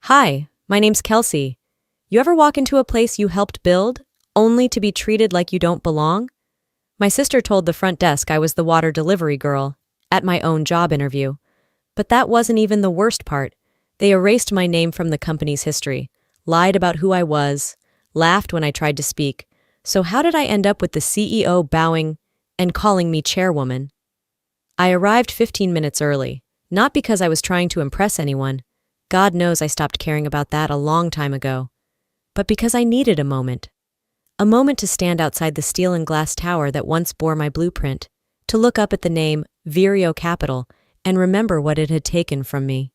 Hi, my name's Kelsey. You ever walk into a place you helped build, only to be treated like you don't belong? My sister told the front desk I was the water delivery girl at my own job interview. But that wasn't even the worst part. They erased my name from the company's history, lied about who I was, laughed when I tried to speak. So how did I end up with the CEO bowing and calling me Chairwoman? I arrived 15 minutes early, not because I was trying to impress anyone. God knows I stopped caring about that a long time ago. But because I needed a moment. A moment to stand outside the steel and glass tower that once bore my blueprint, to look up at the name Vireo Capital and remember what it had taken from me.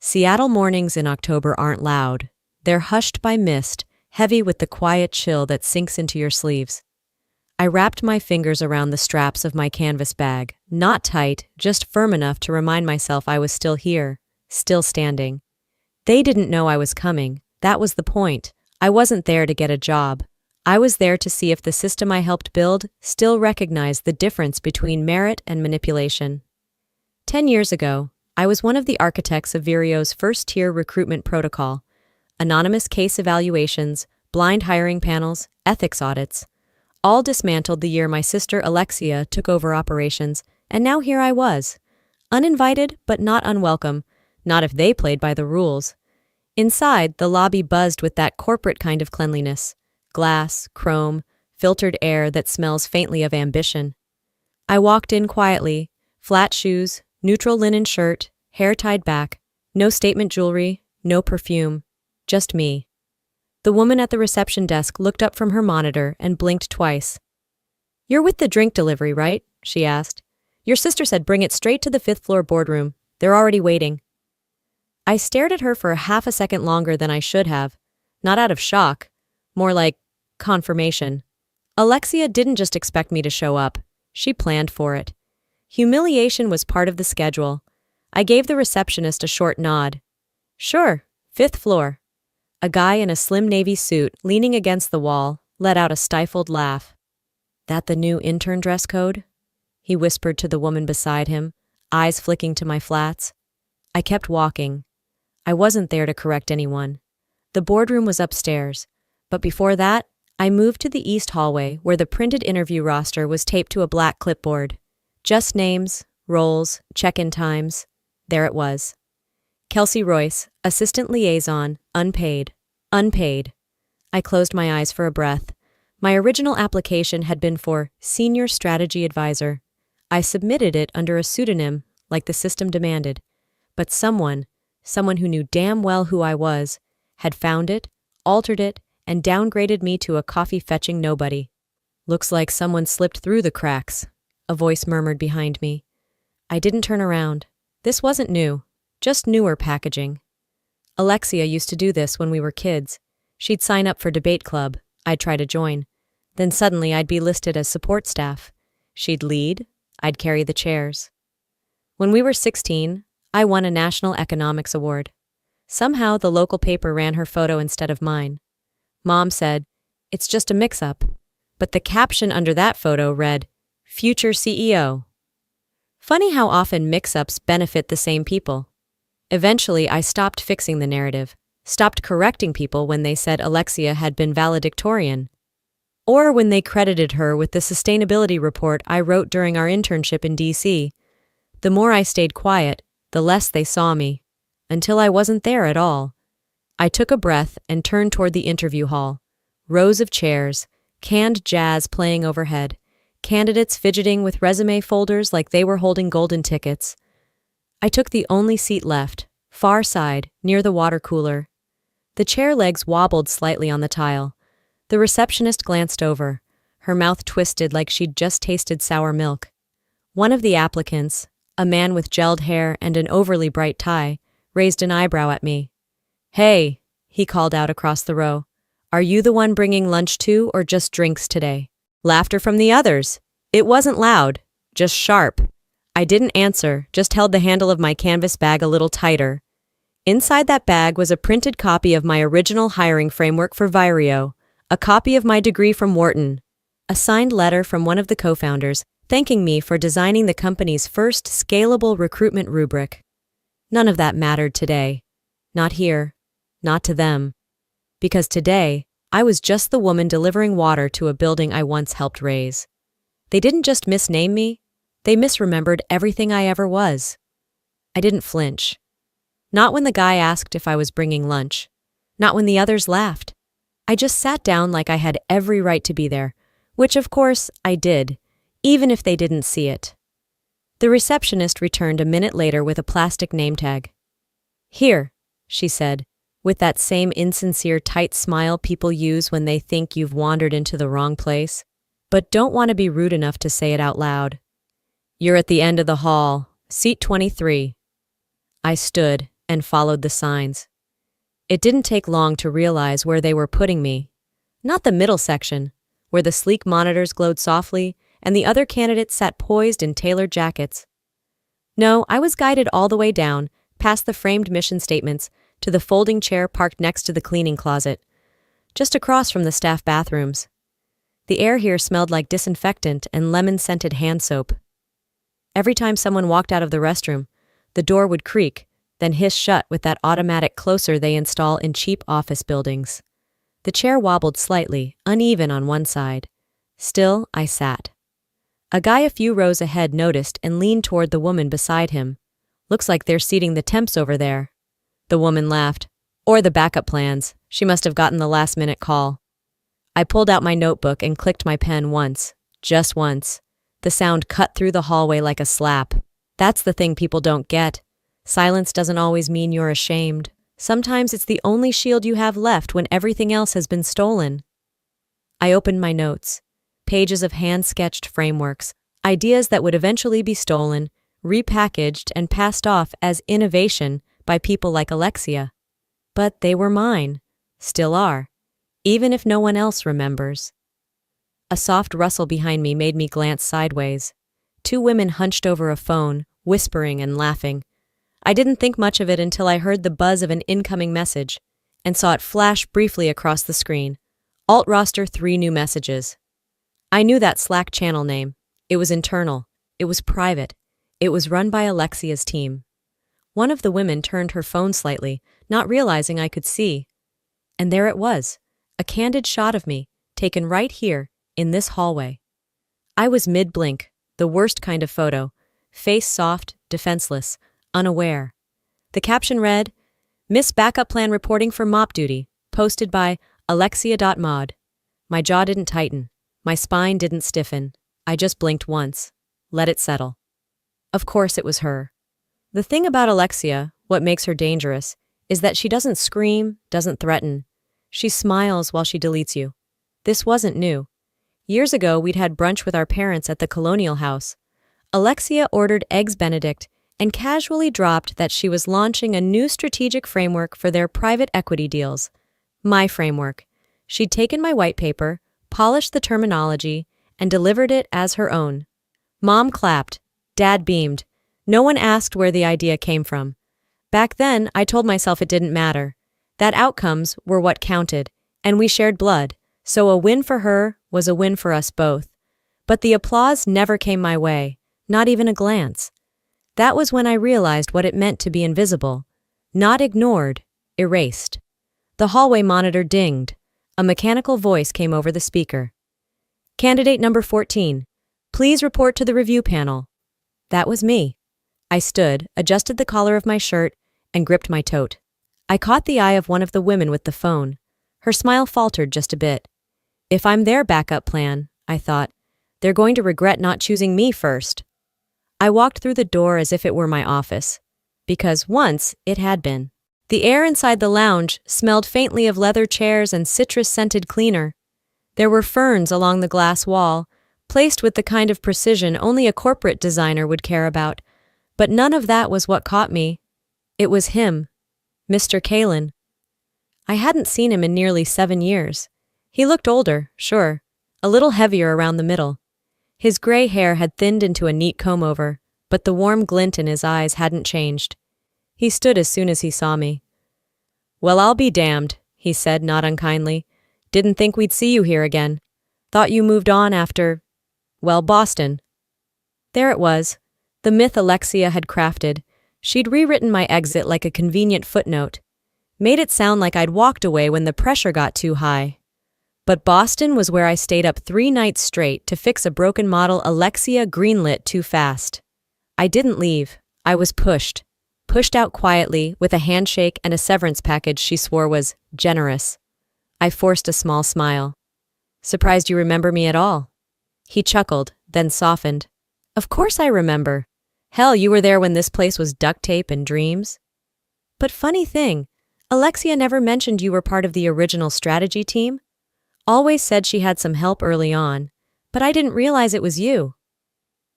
Seattle mornings in October aren't loud. They're hushed by mist, heavy with the quiet chill that sinks into your sleeves. I wrapped my fingers around the straps of my canvas bag, not tight, just firm enough to remind myself I was still here, still standing. They didn't know I was coming. That was the point. I wasn't there to get a job. I was there to see if the system I helped build still recognized the difference between merit and manipulation. 10 years ago, I was one of the architects of Vireo's first-tier recruitment protocol. Anonymous case evaluations, blind hiring panels, ethics audits. All dismantled the year my sister Alexia took over operations, and now here I was. Uninvited, but not unwelcome. Not if they played by the rules. Inside, the lobby buzzed with that corporate kind of cleanliness. Glass, chrome, filtered air that smells faintly of ambition. I walked in quietly, flat shoes, neutral linen shirt, hair tied back, no statement jewelry, no perfume, just me. The woman at the reception desk looked up from her monitor and blinked twice. "You're with the drink delivery, right?" she asked. "Your sister said bring it straight to the 5th floor boardroom. They're already waiting." I stared at her for a half a second longer than I should have. Not out of shock, more like confirmation. Alexia didn't just expect me to show up. She planned for it. Humiliation was part of the schedule. I gave the receptionist a short nod. "Sure, 5th floor." A guy in a slim navy suit, leaning against the wall, let out a stifled laugh. "That the new intern dress code?" he whispered to the woman beside him, eyes flicking to my flats. I kept walking. I wasn't there to correct anyone. The boardroom was upstairs, but before that, I moved to the east hallway where the printed interview roster was taped to a black clipboard. Just names, roles, check-in times. There it was. Kelsey Royce, Assistant Liaison, unpaid. Unpaid. I closed my eyes for a breath. My original application had been for Senior Strategy Advisor. I submitted it under a pseudonym, like the system demanded. But someone who knew damn well who I was, had found it, altered it, and downgraded me to a coffee-fetching nobody. "Looks like someone slipped through the cracks," a voice murmured behind me. I didn't turn around. This wasn't new, just newer packaging. Alexia used to do this when we were kids. She'd sign up for debate club. I'd try to join. Then suddenly I'd be listed as support staff. She'd lead. I'd carry the chairs. When we were 16, I won a National Economics Award. Somehow the local paper ran her photo instead of mine. Mom said, "It's just a mix-up." But the caption under that photo read, "Future CEO." Funny how often mix-ups benefit the same people. Eventually, I stopped fixing the narrative, stopped correcting people when they said Alexia had been valedictorian, or when they credited her with the sustainability report I wrote during our internship in D.C. The more I stayed quiet, the less they saw me, until I wasn't there at all. I took a breath and turned toward the interview hall. Rows of chairs, canned jazz playing overhead, candidates fidgeting with resume folders like they were holding golden tickets. I took the only seat left, far side, near the water cooler. The chair legs wobbled slightly on the tile. The receptionist glanced over, her mouth twisted like she'd just tasted sour milk. One of the applicants, a man with gelled hair and an overly bright tie, raised an eyebrow at me. "Hey," he called out across the row. "Are you the one bringing lunch too, or just drinks today?" Laughter from the others. It wasn't loud, just sharp. I didn't answer, just held the handle of my canvas bag a little tighter. Inside that bag was a printed copy of my original hiring framework for Vireo, a copy of my degree from Wharton, a signed letter from one of the co-founders, thanking me for designing the company's first scalable recruitment rubric. None of that mattered today. Not here. not to them. Because today, I was just the woman delivering water to a building I once helped raise. They didn't just misname me, they misremembered everything I ever was. I didn't flinch. Not when the guy asked if I was bringing lunch. Not when the others laughed. I just sat down like I had every right to be there, which of course I did, even if they didn't see it. The receptionist returned a minute later with a plastic name tag. "Here," she said, with that same insincere tight smile people use when they think you've wandered into the wrong place, but don't want to be rude enough to say it out loud. "You're at the end of the hall, seat 23. I stood and followed the signs. It didn't take long to realize where they were putting me. Not the middle section, where the sleek monitors glowed softly and the other candidates sat poised in tailored jackets. No, I was guided all the way down, past the framed mission statements, to the folding chair parked next to the cleaning closet, just across from the staff bathrooms. The air here smelled like disinfectant and lemon-scented hand soap. Every time someone walked out of the restroom, the door would creak, then hiss shut with that automatic closer they install in cheap office buildings. The chair wobbled slightly, uneven on one side. Still, I sat. A guy a few rows ahead noticed and leaned toward the woman beside him. "Looks like they're seating the temps over there." The woman laughed. "Or the backup plans. She must have gotten the last-minute call." I pulled out my notebook and clicked my pen once. Just once. The sound cut through the hallway like a slap. That's the thing people don't get. Silence doesn't always mean you're ashamed. Sometimes it's the only shield you have left when everything else has been stolen. I opened my notes. Pages of hand-sketched frameworks, ideas that would eventually be stolen, repackaged, and passed off as innovation by people like Alexia. But they were mine. Still are. Even if no one else remembers. A soft rustle behind me made me glance sideways. 2 women hunched over a phone, whispering and laughing. I didn't think much of it until I heard the buzz of an incoming message and saw it flash briefly across the screen. Alt roster 3 new messages. I knew that Slack channel name. It was internal. It was private. It was run by Alexia's team. One of the women turned her phone slightly, not realizing I could see. And there it was, a candid shot of me, taken right here, in this hallway. I was mid-blink, the worst kind of photo, face soft, defenseless, unaware. The caption read, "Miss Backup Plan reporting for mop duty, posted by Alexia.mod. My jaw didn't tighten. My spine didn't stiffen. I just blinked once. Let it settle. Of course it was her. The thing about Alexia, what makes her dangerous, is that she doesn't scream, doesn't threaten. She smiles while she deletes you. This wasn't new. Years ago, we'd had brunch with our parents at the Colonial House. Alexia ordered Eggs Benedict and casually dropped that she was launching a new strategic framework for their private equity deals. My framework. She'd taken my white paper, polished the terminology, and delivered it as her own. Mom clapped. Dad beamed. No one asked where the idea came from. Back then, I told myself it didn't matter. That outcomes were what counted, and we shared blood, so a win for her was a win for us both. But the applause never came my way, not even a glance. That was when I realized what it meant to be invisible. Not ignored, erased. The hallway monitor dinged. A mechanical voice came over the speaker. "Candidate number 14, please report to the review panel." That was me. I stood, adjusted the collar of my shirt, and gripped my tote. I caught the eye of one of the women with the phone. Her smile faltered just a bit. If I'm their backup plan, I thought, they're going to regret not choosing me first. I walked through the door as if it were my office. Because once, it had been. The air inside the lounge smelled faintly of leather chairs and citrus-scented cleaner. There were ferns along the glass wall, placed with the kind of precision only a corporate designer would care about. But none of that was what caught me. It was him, Mr. Kalin. I hadn't seen him in nearly 7 years. He looked older, sure, a little heavier around the middle. His gray hair had thinned into a neat comb-over, but the warm glint in his eyes hadn't changed. He stood as soon as he saw me. "Well, I'll be damned," he said, not unkindly. "Didn't think we'd see you here again. Thought you moved on after, well, Boston." There it was, the myth Alexia had crafted. She'd rewritten my exit like a convenient footnote. Made it sound like I'd walked away when the pressure got too high. But Boston was where I stayed up 3 nights straight to fix a broken model Alexia greenlit too fast. I didn't leave. I was pushed. Pushed out quietly with a handshake and a severance package she swore was generous. I forced a small smile. Surprised you remember me at all. He chuckled, then softened. Of course I remember. Hell, you were there when this place was duct tape and dreams. But funny thing, Alexia never mentioned you were part of the original strategy team. Always said she had some help early on, but I didn't realize it was you.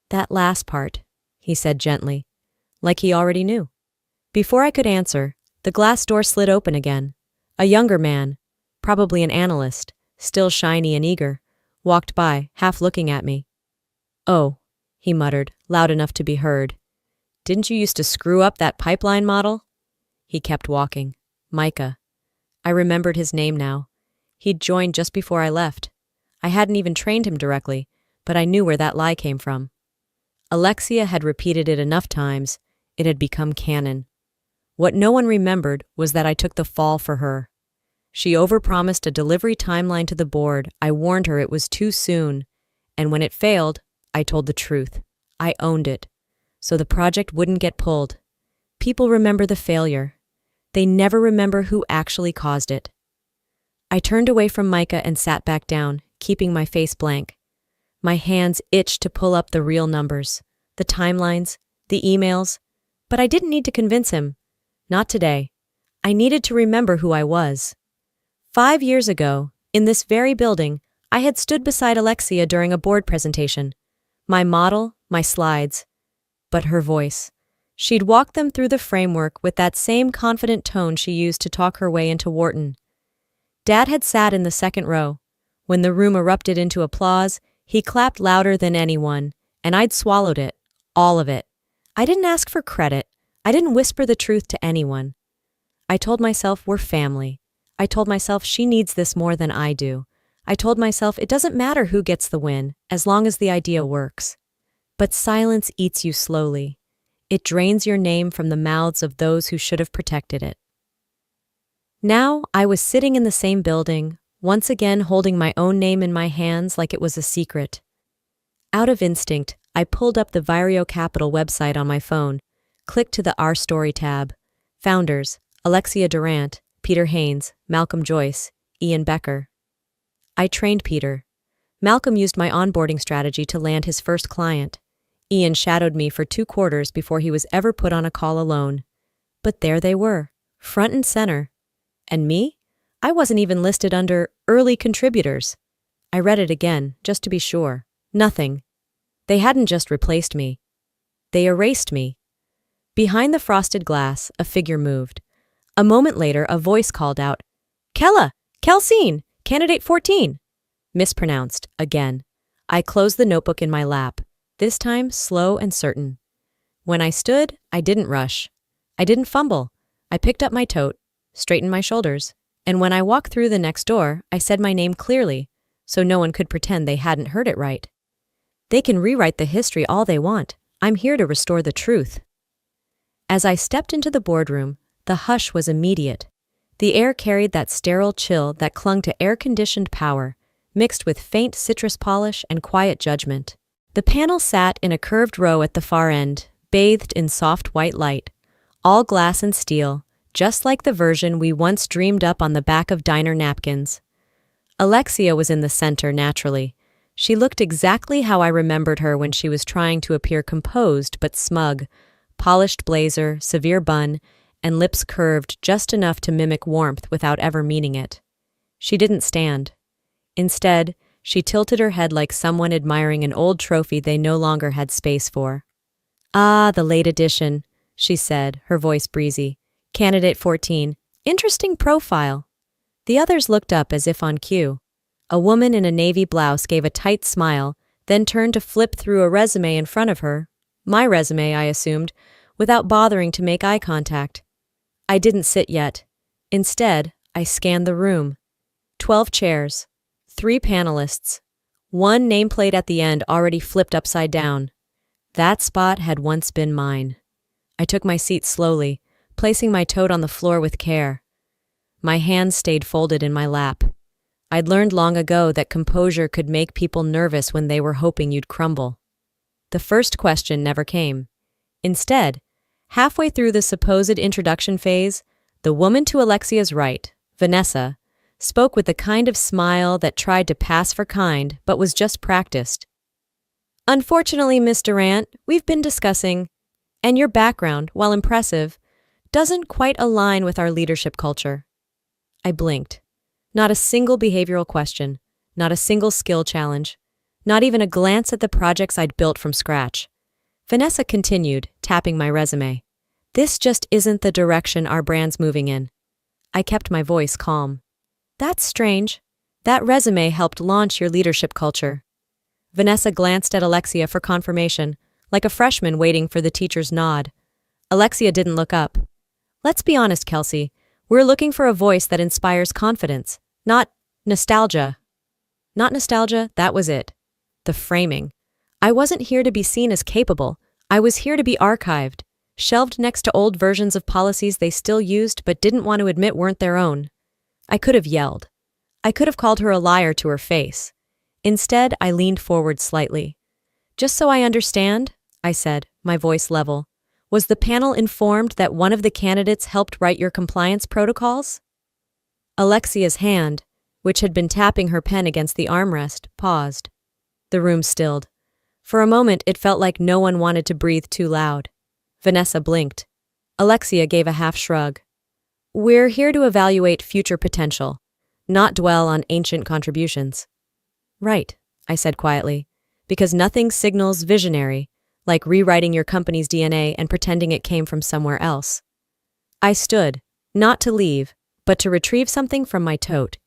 That last part, he said gently, like he already knew. Before I could answer, the glass door slid open again. A younger man, probably an analyst, still shiny and eager, walked by, half looking at me. Oh, he muttered, loud enough to be heard. Didn't you used to screw up that pipeline model? He kept walking. Micah. I remembered his name now. He'd joined just before I left. I hadn't even trained him directly, but I knew where that lie came from. Alexia had repeated it enough times, it had become canon. What no one remembered was that I took the fall for her. She overpromised a delivery timeline to the board. I warned her it was too soon, and when it failed, I told the truth. I owned it, so the project wouldn't get pulled. People remember the failure. They never remember who actually caused it. I turned away from Micah and sat back down, keeping my face blank. My hands itched to pull up the real numbers, the timelines, the emails, but I didn't need to convince him. Not today. I needed to remember who I was. 5 years ago, in this very building, I had stood beside Alexia during a board presentation. My model, my slides, but her voice. She'd walked them through the framework with that same confident tone she used to talk her way into Wharton. Dad had sat in the second row. When the room erupted into applause, he clapped louder than anyone, and I'd swallowed it, all of it. I didn't ask for credit. I didn't whisper the truth to anyone. I told myself we're family. I told myself she needs this more than I do. I told myself it doesn't matter who gets the win, as long as the idea works. But silence eats you slowly. It drains your name from the mouths of those who should have protected it. Now I was sitting in the same building, once again holding my own name in my hands like it was a secret. Out of instinct, I pulled up the Vireo Capital website on my phone, clicked to the Our Story tab. Founders, Alexia Durant, Peter Haynes, Malcolm Joyce, Ian Becker. I trained Peter. Malcolm used my onboarding strategy to land his first client. Ian shadowed me for 2 quarters before he was ever put on a call alone. But there they were, front and center. And me? I wasn't even listed under early contributors. I read it again, just to be sure. Nothing. They hadn't just replaced me. They erased me. Behind the frosted glass, a figure moved. A moment later, a voice called out, Kelsine, candidate 14. Mispronounced, again. I closed the notebook in my lap, this time slow and certain. When I stood, I didn't rush. I didn't fumble. I picked up my tote, straightened my shoulders, and when I walked through the next door, I said my name clearly, so no one could pretend they hadn't heard it right. They can rewrite the history all they want. I'm here to restore the truth. As I stepped into the boardroom, the hush was immediate. The air carried that sterile chill that clung to air-conditioned power, mixed with faint citrus polish and quiet judgment. The panel sat in a curved row at the far end, bathed in soft white light, all glass and steel, just like the version we once dreamed up on the back of diner napkins. Alexia was in the center naturally. She looked exactly how I remembered her when she was trying to appear composed but smug, polished blazer, severe bun, and lips curved just enough to mimic warmth without ever meaning it. She didn't stand. Instead, she tilted her head like someone admiring an old trophy they no longer had space for. Ah, the late edition, she said, her voice breezy. Candidate 14. Interesting profile. The others looked up as if on cue. A woman in a navy blouse gave a tight smile, then turned to flip through a resume in front of her. My resume, I assumed, without bothering to make eye contact. I didn't sit yet. Instead, I scanned the room. 12 chairs. 3 panelists. 1 nameplate at the end already flipped upside down. That spot had once been mine. I took my seat slowly, placing my tote on the floor with care. My hands stayed folded in my lap. I'd learned long ago that composure could make people nervous when they were hoping you'd crumble. The first question never came. Instead, halfway through the supposed introduction phase, the woman to Alexia's right, Vanessa, spoke with the kind of smile that tried to pass for kind but was just practiced. Unfortunately, Miss Durant, we've been discussing, and your background, while impressive, doesn't quite align with our leadership culture. I blinked. Not a single behavioral question, not a single skill challenge, not even a glance at the projects I'd built from scratch. Vanessa continued, tapping my resume. This just isn't the direction our brand's moving in. I kept my voice calm. That's strange. That resume helped launch your leadership culture. Vanessa glanced at Alexia for confirmation, like a freshman waiting for the teacher's nod. Alexia didn't look up. Let's be honest, Kelsey. We're looking for a voice that inspires confidence, not nostalgia. Not nostalgia, that was it. The framing. I wasn't here to be seen as capable. I was here to be archived, shelved next to old versions of policies they still used but didn't want to admit weren't their own. I could have yelled. I could have called her a liar to her face. Instead, I leaned forward slightly. Just so I understand, I said, my voice level, was the panel informed that one of the candidates helped write your compliance protocols? Alexia's hand, which had been tapping her pen against the armrest, paused. The room stilled. For a moment, it felt like no one wanted to breathe too loud. Vanessa blinked. Alexia gave a half shrug. We're here to evaluate future potential, not dwell on ancient contributions. Right, I said quietly, because nothing signals visionary, like rewriting your company's DNA and pretending it came from somewhere else. I stood, not to leave, but to retrieve something from my tote.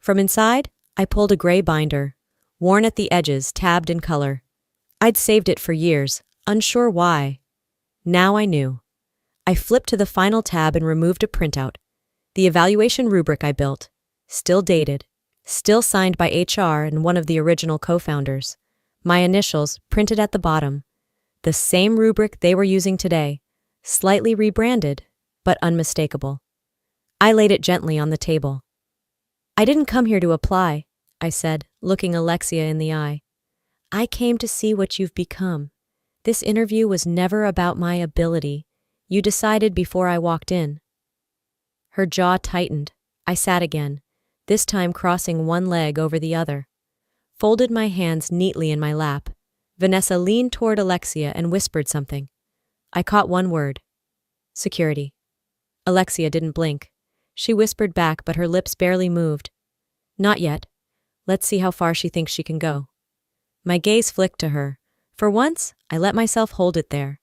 From inside, I pulled a gray binder, worn at the edges, tabbed in color. I'd saved it for years, unsure why. Now I knew. I flipped to the final tab and removed a printout. The evaluation rubric I built, still dated, still signed by HR and one of the original co-founders. My initials printed at the bottom. The same rubric they were using today, slightly rebranded, but unmistakable. I laid it gently on the table. I didn't come here to apply, I said, looking Alexia in the eye. I came to see what you've become. This interview was never about my ability. You decided before I walked in. Her jaw tightened. I sat again, this time crossing one leg over the other. Folded my hands neatly in my lap. Vanessa leaned toward Alexia and whispered something. I caught one word. Security. Alexia didn't blink. She whispered back, but her lips barely moved. Not yet. Let's see how far she thinks she can go. My gaze flicked to her. For once, I let myself hold it there.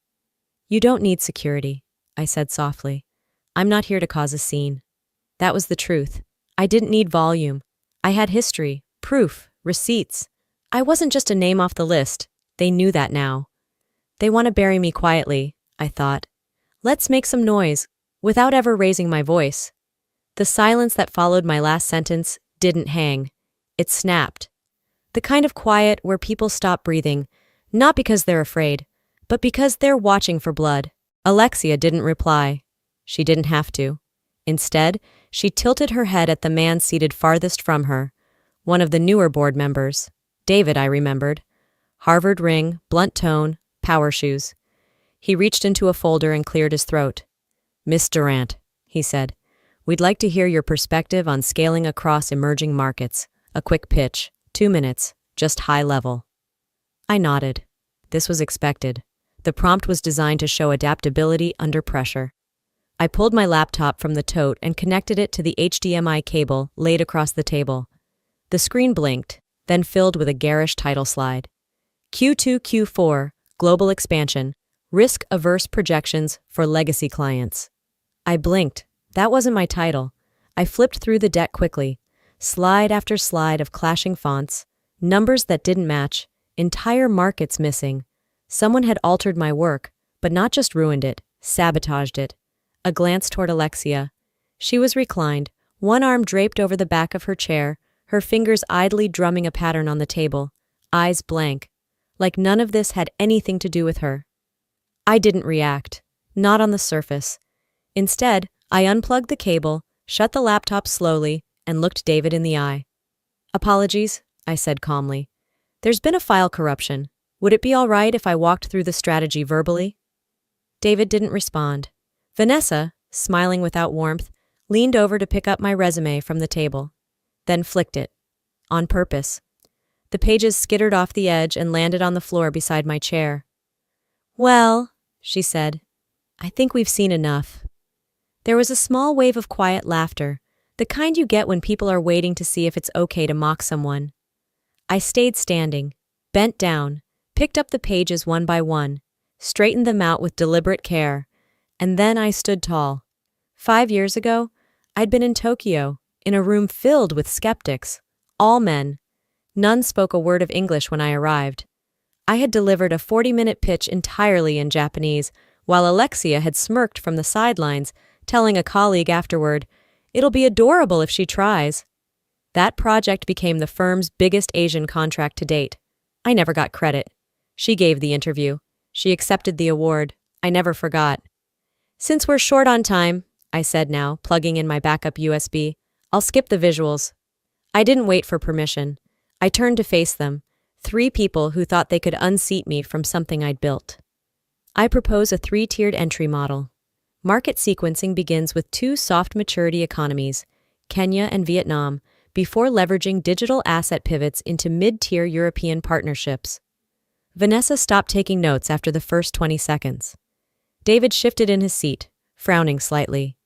You don't need security, I said softly. I'm not here to cause a scene. That was the truth. I didn't need volume. I had history, proof, receipts. I wasn't just a name off the list. They knew that now. They want to bury me quietly, I thought. Let's make some noise, without ever raising my voice. The silence that followed my last sentence didn't hang. It snapped. The kind of quiet where people stop breathing, not because they're afraid, but because they're watching for blood. Alexia didn't reply. She didn't have to. Instead, she tilted her head at the man seated farthest from her, one of the newer board members. David, I remembered. Harvard ring, blunt tone, power shoes. He reached into a folder and cleared his throat. Miss Durant, he said, we'd like to hear your perspective on scaling across emerging markets. A quick pitch, 2 minutes, just high level. I nodded. This was expected. The prompt was designed to show adaptability under pressure. I pulled my laptop from the tote and connected it to the HDMI cable laid across the table. The screen blinked, then filled with a garish title slide. Q2 Q4, Global Expansion, Risk-Averse Projections for Legacy Clients. I blinked. That wasn't my title. I flipped through the deck quickly. Slide after slide of clashing fonts, numbers that didn't match, entire markets missing. Someone had altered my work, but not just ruined it, sabotaged it. A glance toward Alexia. She was reclined, one arm draped over the back of her chair, her fingers idly drumming a pattern on the table, eyes blank, like none of this had anything to do with her. I didn't react, not on the surface. Instead, I unplugged the cable, shut the laptop slowly, and looked David in the eye. "Apologies," I said calmly. "There's been a file corruption. Would it be all right if I walked through the strategy verbally?" David didn't respond. Vanessa, smiling without warmth, leaned over to pick up my resume from the table, then flicked it. On purpose. The pages skittered off the edge and landed on the floor beside my chair. "Well," she said, "I think we've seen enough." There was a small wave of quiet laughter, the kind you get when people are waiting to see if it's okay to mock someone. I stayed standing, bent down, picked up the pages one by one, straightened them out with deliberate care, and then I stood tall. 5 years ago, I'd been in Tokyo, in a room filled with skeptics, all men. None spoke a word of English when I arrived. I had delivered a 40-minute pitch entirely in Japanese, while Alexia had smirked from the sidelines, telling a colleague afterward, "It'll be adorable if she tries." That project became the firm's biggest Asian contract to date. I never got credit. She gave the interview. She accepted the award. I never forgot. "Since we're short on time," I said now, plugging in my backup USB, "I'll skip the visuals." I didn't wait for permission. I turned to face them, 3 people who thought they could unseat me from something I'd built. I propose a 3-tiered entry model. Market sequencing begins with 2 soft maturity economies, Kenya and Vietnam, before leveraging digital asset pivots into mid-tier European partnerships. Vanessa stopped taking notes after the first 20 seconds. David shifted in his seat, frowning slightly.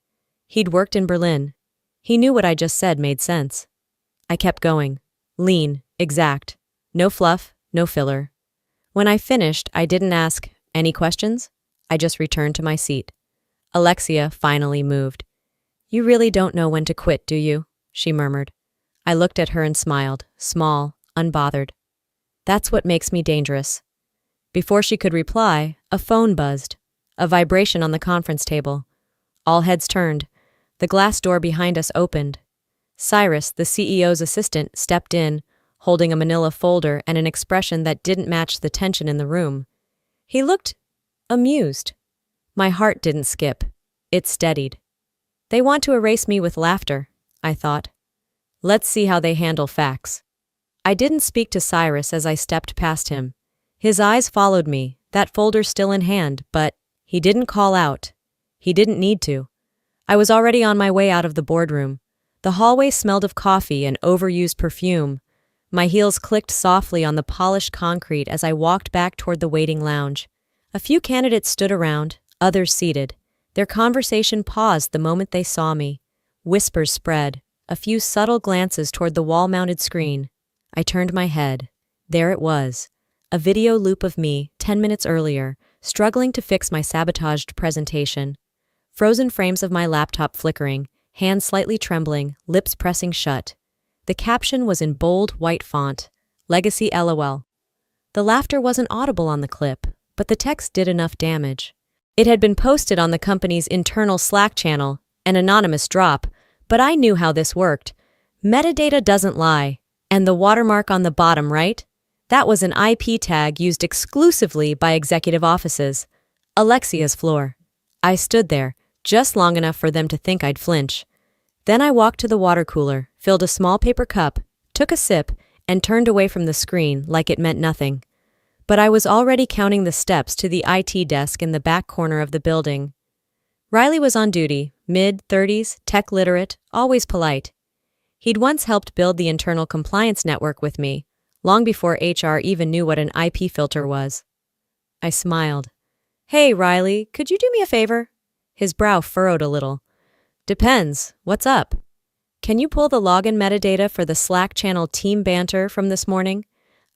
He'd worked in Berlin. He knew what I just said made sense. I kept going. Lean, exact. No fluff, no filler. When I finished, I didn't ask, "Any questions?" I just returned to my seat. Alexia finally moved. "You really don't know when to quit, do you?" she murmured. I looked at her and smiled, small, unbothered. "That's what makes me dangerous." Before she could reply, a phone buzzed, a vibration on the conference table. All heads turned. The glass door behind us opened. Cyrus, the CEO's assistant, stepped in, holding a manila folder and an expression that didn't match the tension in the room. He looked amused. My heart didn't skip. It steadied. They want to erase me with laughter, I thought. Let's see how they handle facts. I didn't speak to Cyrus as I stepped past him. His eyes followed me, that folder still in hand, but he didn't call out. He didn't need to. I was already on my way out of the boardroom. The hallway smelled of coffee and overused perfume. My heels clicked softly on the polished concrete as I walked back toward the waiting lounge. A few candidates stood around, others seated. Their conversation paused the moment they saw me. Whispers spread, a few subtle glances toward the wall-mounted screen. I turned my head. There it was, a video loop of me, 10 minutes earlier, struggling to fix my sabotaged presentation. Frozen frames of my laptop flickering, hands slightly trembling, lips pressing shut. The caption was in bold, white font, Legacy LOL. The laughter wasn't audible on the clip, but the text did enough damage. It had been posted on the company's internal Slack channel, an anonymous drop, but I knew how this worked. Metadata doesn't lie, and the watermark on the bottom right? That was an IP tag used exclusively by executive offices. Alexia's floor. I stood there, just long enough for them to think I'd flinch. Then I walked to the water cooler, filled a small paper cup, took a sip, and turned away from the screen like it meant nothing. But I was already counting the steps to the IT desk in the back corner of the building. Riley was on duty, mid-30s, tech-literate, always polite. He'd once helped build the internal compliance network with me, long before HR even knew what an IP filter was. I smiled. "Hey, Riley, could you do me a favor?" His brow furrowed a little. "Depends. What's up?" "Can you pull the login metadata for the Slack channel team banter from this morning?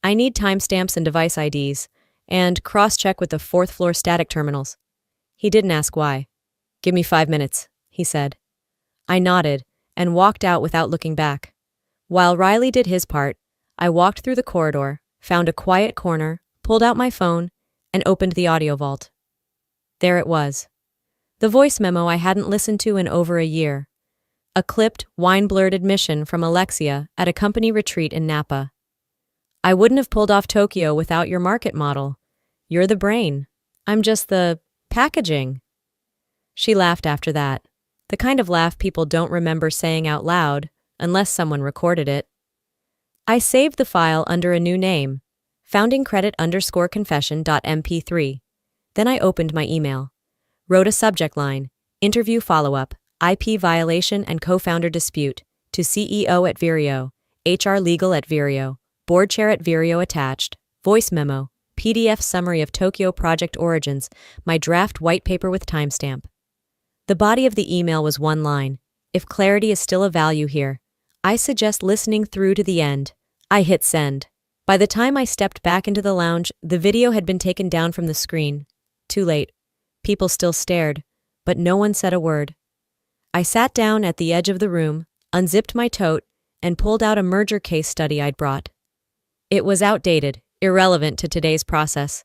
I need timestamps and device IDs, and cross-check with the 4th floor static terminals." He didn't ask why. "Give me 5 minutes," he said. I nodded and walked out without looking back. While Riley did his part, I walked through the corridor, found a quiet corner, pulled out my phone, and opened the audio vault. There it was. The voice memo I hadn't listened to in over a year. A clipped, wine-blurred admission from Alexia at a company retreat in Napa. "I wouldn't have pulled off Tokyo without your market model. You're the brain. I'm just the packaging." She laughed after that. The kind of laugh people don't remember saying out loud, unless someone recorded it. I saved the file under a new name, foundingcredit_confession.mp3. Then I opened my email. Wrote a subject line, interview follow-up, IP violation and co-founder dispute, to CEO at Vireo, HR legal at Vireo, board chair at Vireo attached, voice memo, PDF summary of Tokyo project origins, my draft white paper with timestamp. The body of the email was one line. If clarity is still a value here, I suggest listening through to the end. I hit send. By the time I stepped back into the lounge, the video had been taken down from the screen. Too late. People still stared, but no one said a word. I sat down at the edge of the room, unzipped my tote, and pulled out a merger case study I'd brought. It was outdated, irrelevant to today's process.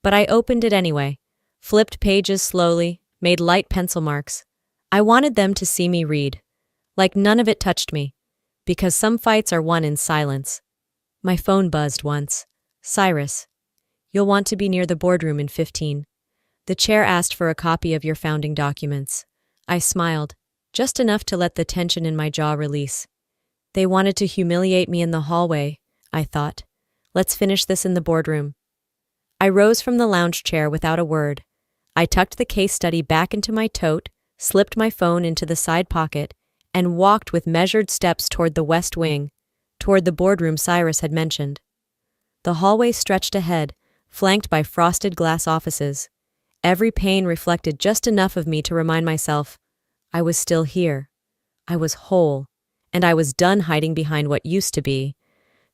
But I opened it anyway, flipped pages slowly, made light pencil marks. I wanted them to see me read. Like none of it touched me. Because some fights are won in silence. My phone buzzed once. Cyrus. You'll want to be near the boardroom in 15. The chair asked for a copy of your founding documents. I smiled, just enough to let the tension in my jaw release. They wanted to humiliate me in the hallway, I thought. Let's finish this in the boardroom. I rose from the lounge chair without a word. I tucked the case study back into my tote, slipped my phone into the side pocket, and walked with measured steps toward the west wing, toward the boardroom Cyrus had mentioned. The hallway stretched ahead, flanked by frosted glass offices. Every pane reflected just enough of me to remind myself, I was still here. I was whole, and I was done hiding behind what used to be.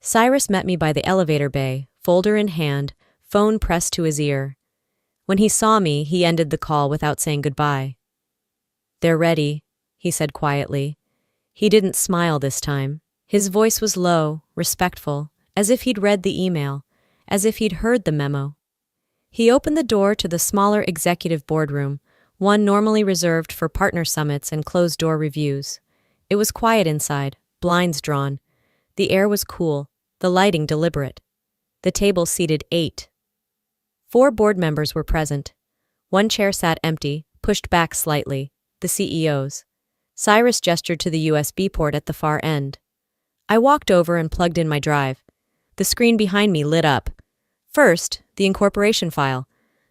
Cyrus met me by the elevator bay, folder in hand, phone pressed to his ear. When he saw me, he ended the call without saying goodbye. They're ready, he said quietly. He didn't smile this time. His voice was low, respectful, as if he'd read the email, as if he'd heard the memo. He opened the door to the smaller executive boardroom, one normally reserved for partner summits and closed-door reviews. It was quiet inside, blinds drawn. The air was cool, the lighting deliberate. The table seated 8. 4 board members were present. One chair sat empty, pushed back slightly, the CEO's. Cyrus gestured to the USB port at the far end. I walked over and plugged in my drive. The screen behind me lit up. First, the incorporation file,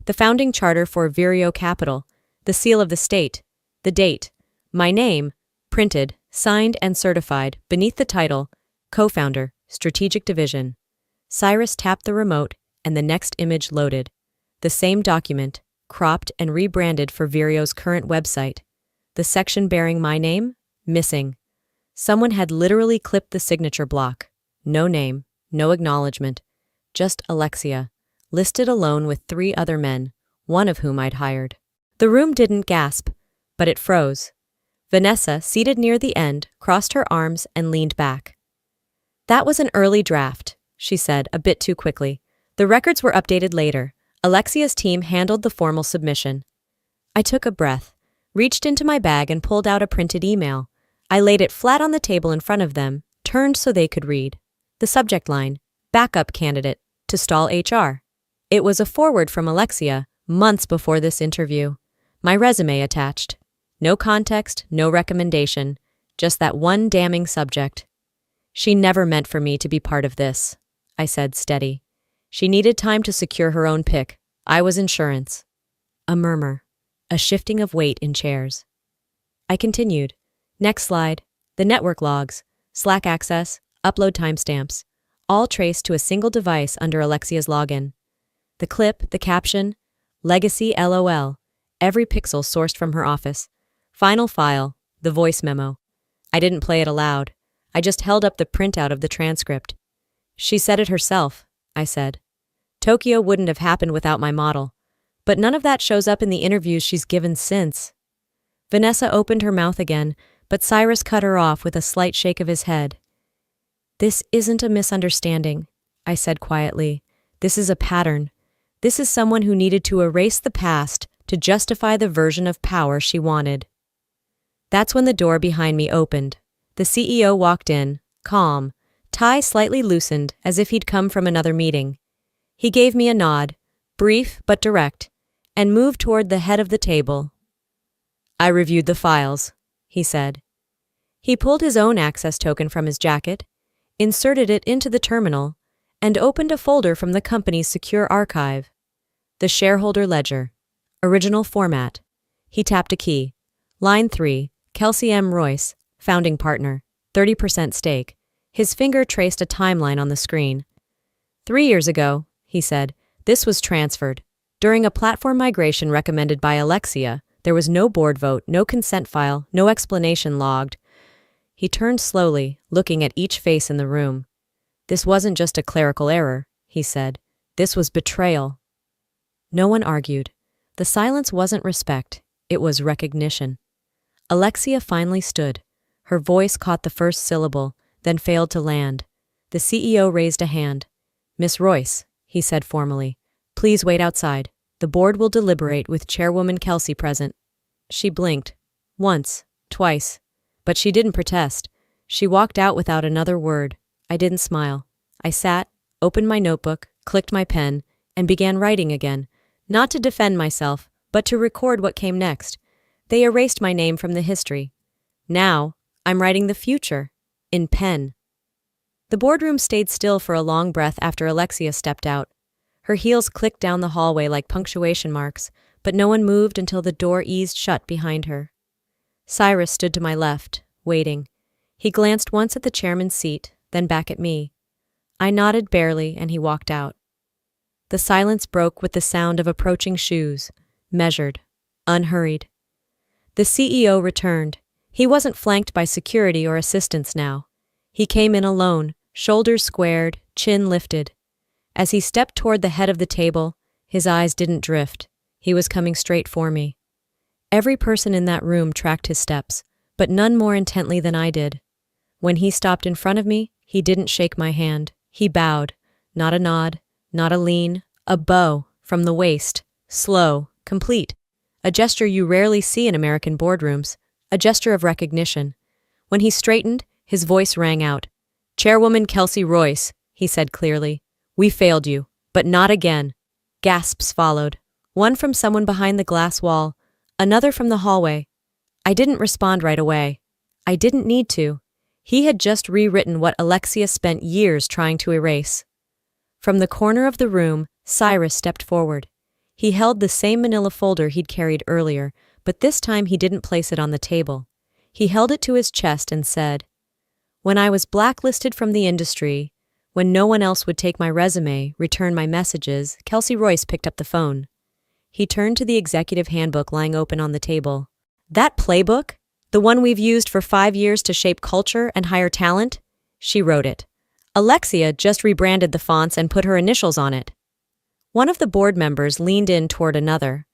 the founding charter for Vireo Capital, the seal of the state, the date, my name, printed, signed and certified, beneath the title, Co-founder, Strategic Division. Cyrus tapped the remote, and the next image loaded. The same document, cropped and rebranded for Vireo's current website. The section bearing my name? Missing. Someone had literally clipped the signature block. No name, no acknowledgement. Just Alexia, listed alone with 3 other men, one of whom I'd hired. The room didn't gasp, but it froze. Vanessa, seated near the end, crossed her arms and leaned back. That was an early draft, she said, a bit too quickly. The records were updated later. Alexia's team handled the formal submission. I took a breath, reached into my bag and pulled out a printed email. I laid it flat on the table in front of them, turned so they could read. The subject line, backup candidate, to stall HR. It was a forward from Alexia, months before this interview. My resume attached. No context, no recommendation, just that one damning subject. She never meant for me to be part of this, I said, steady. She needed time to secure her own pick. I was insurance. A murmur. A shifting of weight in chairs. I continued. Next slide. The network logs, Slack access, upload timestamps, all traced to a single device under Alexia's login. The clip, the caption, Legacy LOL, every pixel sourced from her office. Final file, the voice memo. I didn't play it aloud. I just held up the printout of the transcript. She said it herself, I said. Tokyo wouldn't have happened without my model. But none of that shows up in the interviews she's given since. Vanessa opened her mouth again, but Cyrus cut her off with a slight shake of his head. This isn't a misunderstanding, I said quietly. This is a pattern. This is someone who needed to erase the past to justify the version of power she wanted. That's when the door behind me opened. The CEO walked in, calm, tie slightly loosened as if he'd come from another meeting. He gave me a nod, brief but direct, and moved toward the head of the table. I reviewed the files, he said. He pulled his own access token from his jacket, inserted it into the terminal, and opened a folder from the company's secure archive. The shareholder ledger. Original format. He tapped a key. Line 3, Kelsey M. Royce, founding partner, 30% stake. His finger traced a timeline on the screen. 3 years ago, he said, this was transferred. During a platform migration recommended by Alexia, there was no board vote, no consent file, no explanation logged. He turned slowly, looking at each face in the room. This wasn't just a clerical error, he said. This was betrayal. No one argued. The silence wasn't respect, it was recognition. Alexia finally stood. Her voice caught the first syllable, then failed to land. The CEO raised a hand. Miss Royce, he said formally, please wait outside. The board will deliberate with Chairwoman Kelsey present. She blinked. Once, twice. But she didn't protest. She walked out without another word. I didn't smile. I sat, opened my notebook, clicked my pen, and began writing again, not to defend myself, but to record what came next. They erased my name from the history. Now, I'm writing the future, in pen. The boardroom stayed still for a long breath after Alexia stepped out. Her heels clicked down the hallway like punctuation marks, but no one moved until the door eased shut behind her. Cyrus stood to my left, waiting. He glanced once at the chairman's seat, then back at me. I nodded barely, and he walked out. The silence broke with the sound of approaching shoes, measured, unhurried. The CEO returned. He wasn't flanked by security or assistants now. He came in alone, shoulders squared, chin lifted. As he stepped toward the head of the table, his eyes didn't drift. He was coming straight for me. Every person in that room tracked his steps, but none more intently than I did. When he stopped in front of me, he didn't shake my hand. He bowed. Not a nod, not a lean, a bow, from the waist, slow, complete. A gesture you rarely see in American boardrooms, a gesture of recognition. When he straightened, his voice rang out. Chairwoman Kelsey Royce, he said clearly. We failed you, but not again. Gasps followed. One from someone behind the glass wall, another from the hallway. I didn't respond right away. I didn't need to. He had just rewritten what Alexia spent years trying to erase. From the corner of the room, Cyrus stepped forward. He held the same manila folder he'd carried earlier, but this time he didn't place it on the table. He held it to his chest and said, When I was blacklisted from the industry, when no one else would take my resume, return my messages, Kelsey Royce picked up the phone. He turned to the executive handbook lying open on the table. That playbook? The one we've used for 5 years to shape culture and hire talent? She wrote it. Alexia just rebranded the fonts and put her initials on it. One of the board members leaned in toward another.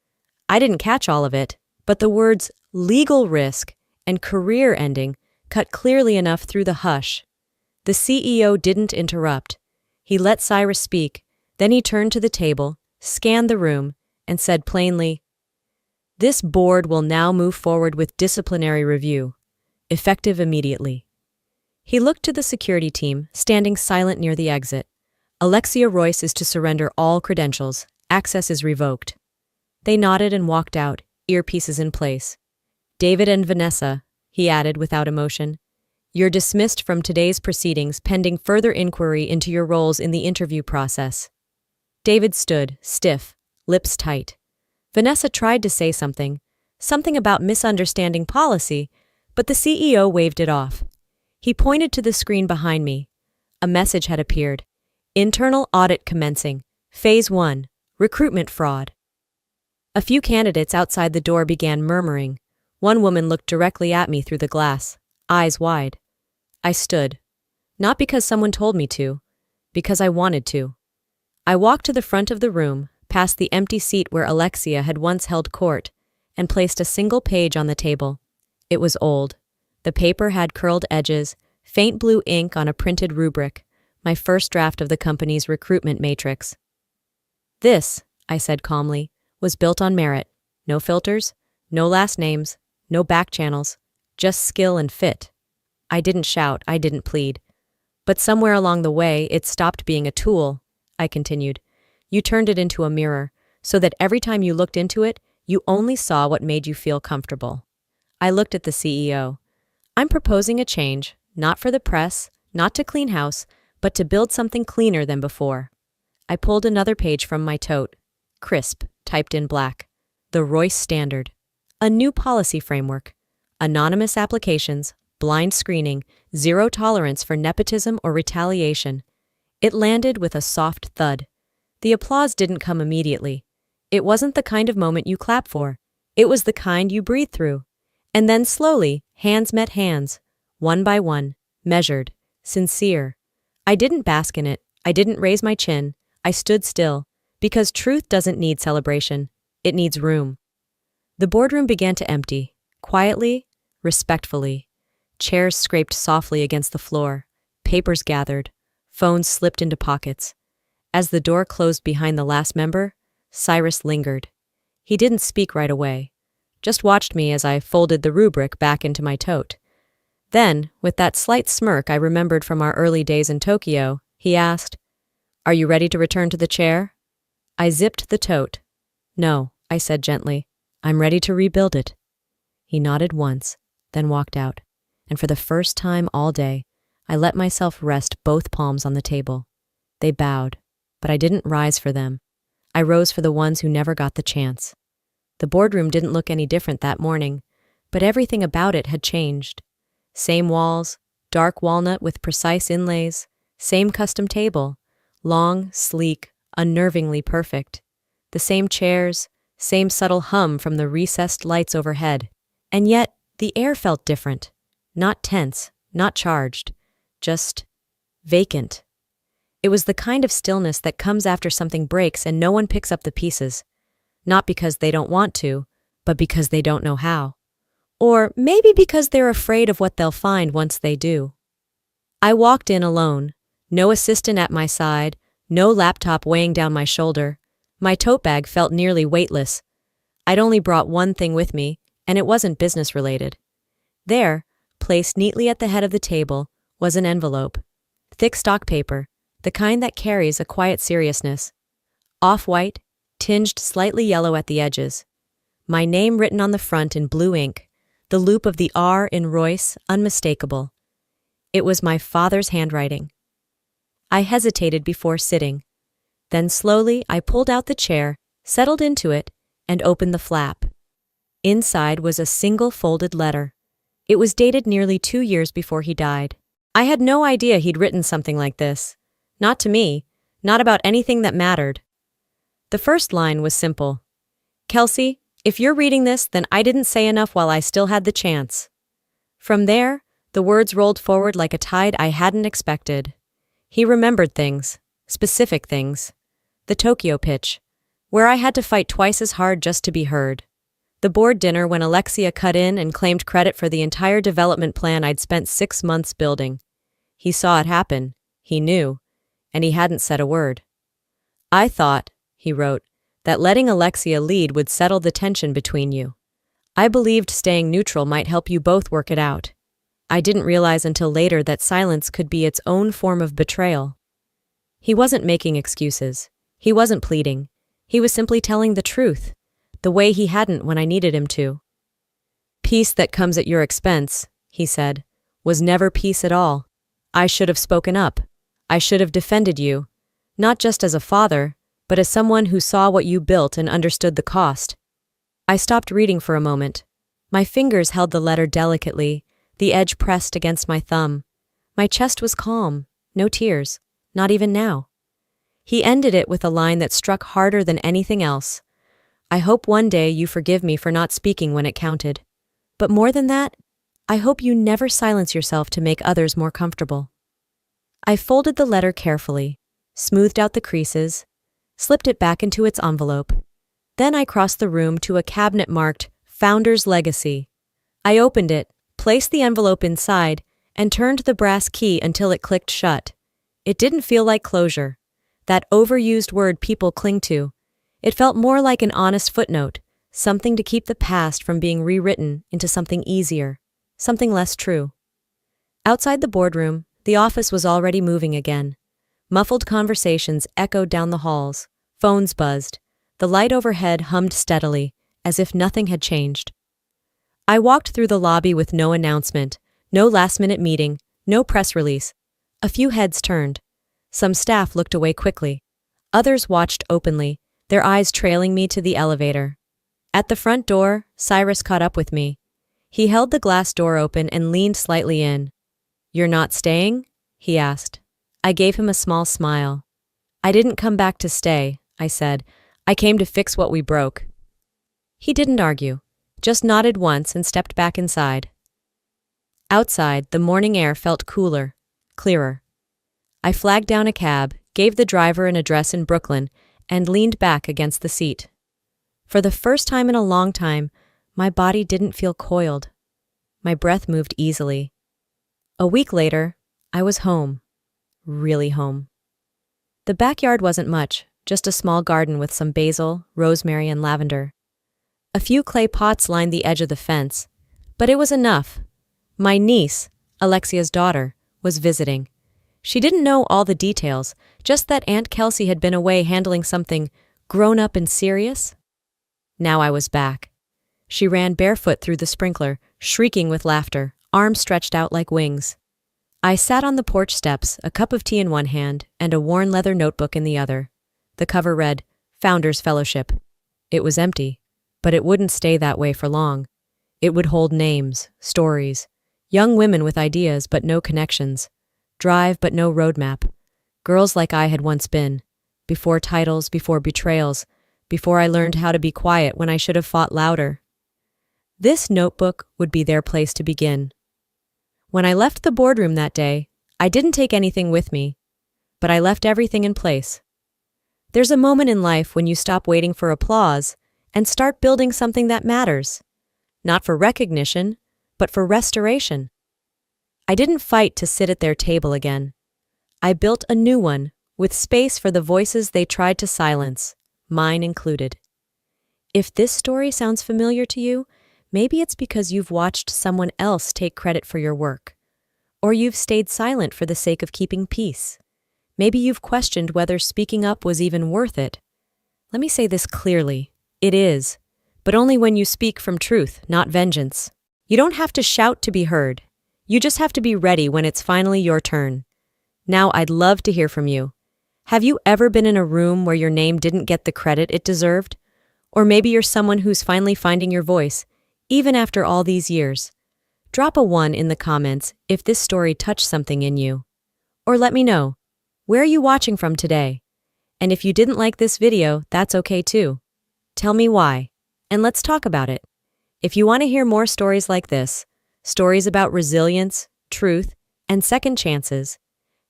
I didn't catch all of it, but the words legal risk and career ending cut clearly enough through the hush. The CEO didn't interrupt. He let Cyrus speak, then he turned to the table, scanned the room, and said plainly, This board will now move forward with disciplinary review, effective immediately. He looked to the security team, standing silent near the exit. Alexia Royce is to surrender all credentials. Access is revoked. They nodded and walked out, earpieces in place. David and Vanessa, he added without emotion, you're dismissed from today's proceedings pending further inquiry into your roles in the interview process. David stood, stiff, lips tight. Vanessa tried to say something about misunderstanding policy, but the CEO waved it off. He pointed to the screen behind me. A message had appeared. Internal audit commencing. Phase 1. Recruitment fraud. A few candidates outside the door began murmuring. One woman looked directly at me through the glass, eyes wide. I stood. Not because someone told me to, because I wanted to. I walked to the front of the room, past the empty seat where Alexia had once held court, and placed a single page on the table. It was old. The paper had curled edges, faint blue ink on a printed rubric, my first draft of the company's recruitment matrix. This, I said calmly, was built on merit. No filters, no last names, no back channels, just skill and fit. I didn't shout, I didn't plead. But somewhere along the way, it stopped being a tool, I continued. You turned it into a mirror, so that every time you looked into it, you only saw what made you feel comfortable. I looked at the CEO. I'm proposing a change, not for the press, not to clean house, but to build something cleaner than before. I pulled another page from my tote. Crisp, typed in black. The Royce Standard. A new policy framework. Anonymous applications, blind screening, zero tolerance for nepotism or retaliation. It landed with a soft thud. The applause didn't come immediately. It wasn't the kind of moment you clap for. It was the kind you breathe through. And then slowly, hands met hands, one by one, measured, sincere. I didn't bask in it. I didn't raise my chin. I stood still, because truth doesn't need celebration. It needs room. The boardroom began to empty, quietly, respectfully. Chairs scraped softly against the floor. Papers gathered. Phones slipped into pockets. As the door closed behind the last member, Cyrus lingered. He didn't speak right away, just watched me as I folded the rubric back into my tote. Then, with that slight smirk I remembered from our early days in Tokyo, he asked, "Are you ready to return to the chair?" I zipped the tote. "No," I said gently. "I'm ready to rebuild it." He nodded once, then walked out, and for the first time all day, I let myself rest both palms on the table. They bowed, but I didn't rise for them. I rose for the ones who never got the chance. The boardroom didn't look any different that morning, but everything about it had changed. Same walls, dark walnut with precise inlays, same custom table, long, sleek, unnervingly perfect. The same chairs, same subtle hum from the recessed lights overhead. And yet, the air felt different. Not tense, not charged, just vacant. It was the kind of stillness that comes after something breaks and no one picks up the pieces. Not because they don't want to, but because they don't know how. Or maybe because they're afraid of what they'll find once they do. I walked in alone, no assistant at my side, no laptop weighing down my shoulder. My tote bag felt nearly weightless. I'd only brought one thing with me, and it wasn't business-related. There, placed neatly at the head of the table, was an envelope. Thick stock paper, the kind that carries a quiet seriousness. Off-white, tinged slightly yellow at the edges. My name written on the front in blue ink, the loop of the R in Royce unmistakable. It was my father's handwriting. I hesitated before sitting. Then slowly I pulled out the chair, settled into it, and opened the flap. Inside was a single folded letter. It was dated nearly 2 years before he died. I had no idea he'd written something like this. Not to me, not about anything that mattered. The first line was simple. "Kelsey, if you're reading this, then I didn't say enough while I still had the chance." From there, the words rolled forward like a tide I hadn't expected. He remembered things, specific things. The Tokyo pitch, where I had to fight twice as hard just to be heard. The board dinner when Alexia cut in and claimed credit for the entire development plan I'd spent 6 months building. He saw it happen, he knew, and he hadn't said a word. "I thought," he wrote, "that letting Alexia lead would settle the tension between you. I believed staying neutral might help you both work it out. I didn't realize until later that silence could be its own form of betrayal." He wasn't making excuses. He wasn't pleading. He was simply telling the truth, the way he hadn't when I needed him to. "Peace that comes at your expense," he said, "was never peace at all. I should have spoken up. I should have defended you, not just as a father, but as someone who saw what you built and understood the cost." I stopped reading for a moment. My fingers held the letter delicately, the edge pressed against my thumb. My chest was calm, no tears, not even now. He ended it with a line that struck harder than anything else. "I hope one day you forgive me for not speaking when it counted. But more than that, I hope you never silence yourself to make others more comfortable." I folded the letter carefully, smoothed out the creases, slipped it back into its envelope. Then I crossed the room to a cabinet marked Founder's Legacy. I opened it, placed the envelope inside, and turned the brass key until it clicked shut. It didn't feel like closure, that overused word people cling to. It felt more like an honest footnote, something to keep the past from being rewritten into something easier, something less true. Outside the boardroom, the office was already moving again. Muffled conversations echoed down the halls, phones buzzed, the light overhead hummed steadily, as if nothing had changed. I walked through the lobby with no announcement, no last-minute meeting, no press release. A few heads turned. Some staff looked away quickly. Others watched openly, their eyes trailing me to the elevator. At the front door, Cyrus caught up with me. He held the glass door open and leaned slightly in. "You're not staying?" he asked. I gave him a small smile. "I didn't come back to stay," I said. "I came to fix what we broke." He didn't argue, just nodded once and stepped back inside. Outside, the morning air felt cooler, clearer. I flagged down a cab, gave the driver an address in Brooklyn, and leaned back against the seat. For the first time in a long time, my body didn't feel coiled. My breath moved easily. A week later, I was home. Really home. The backyard wasn't much, just a small garden with some basil, rosemary, and lavender. A few clay pots lined the edge of the fence, but it was enough. My niece, Alexia's daughter, was visiting. She didn't know all the details, just that Aunt Kelsey had been away handling something grown-up and serious. Now I was back. She ran barefoot through the sprinkler, shrieking with laughter, arms stretched out like wings. I sat on the porch steps, a cup of tea in one hand and a worn leather notebook in the other. The cover read, "Founders Fellowship." It was empty, but it wouldn't stay that way for long. It would hold names, stories, young women with ideas but no connections, drive but no roadmap, girls like I had once been, before titles, before betrayals, before I learned how to be quiet when I should have fought louder. This notebook would be their place to begin. When I left the boardroom that day, I didn't take anything with me, but I left everything in place. There's a moment in life when you stop waiting for applause and start building something that matters, not for recognition, but for restoration. I didn't fight to sit at their table again. I built a new one with space for the voices they tried to silence, mine included. If this story sounds familiar to you, maybe it's because you've watched someone else take credit for your work, or you've stayed silent for the sake of keeping peace. Maybe you've questioned whether speaking up was even worth it. Let me say this clearly. It is, but only when you speak from truth, not vengeance. You don't have to shout to be heard. You just have to be ready when it's finally your turn. Now I'd love to hear from you. Have you ever been in a room where your name didn't get the credit it deserved? Or maybe you're someone who's finally finding your voice, even after all these years. Drop a 1 in the comments if this story touched something in you. Or let me know, where are you watching from today? And if you didn't like this video, that's okay too. Tell me why, and let's talk about it. If you want to hear more stories like this, stories about resilience, truth, and second chances,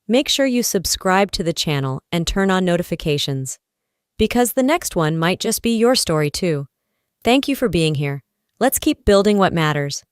make sure you subscribe to the channel and turn on notifications, because the next one might just be your story too. Thank you for being here. Let's keep building what matters.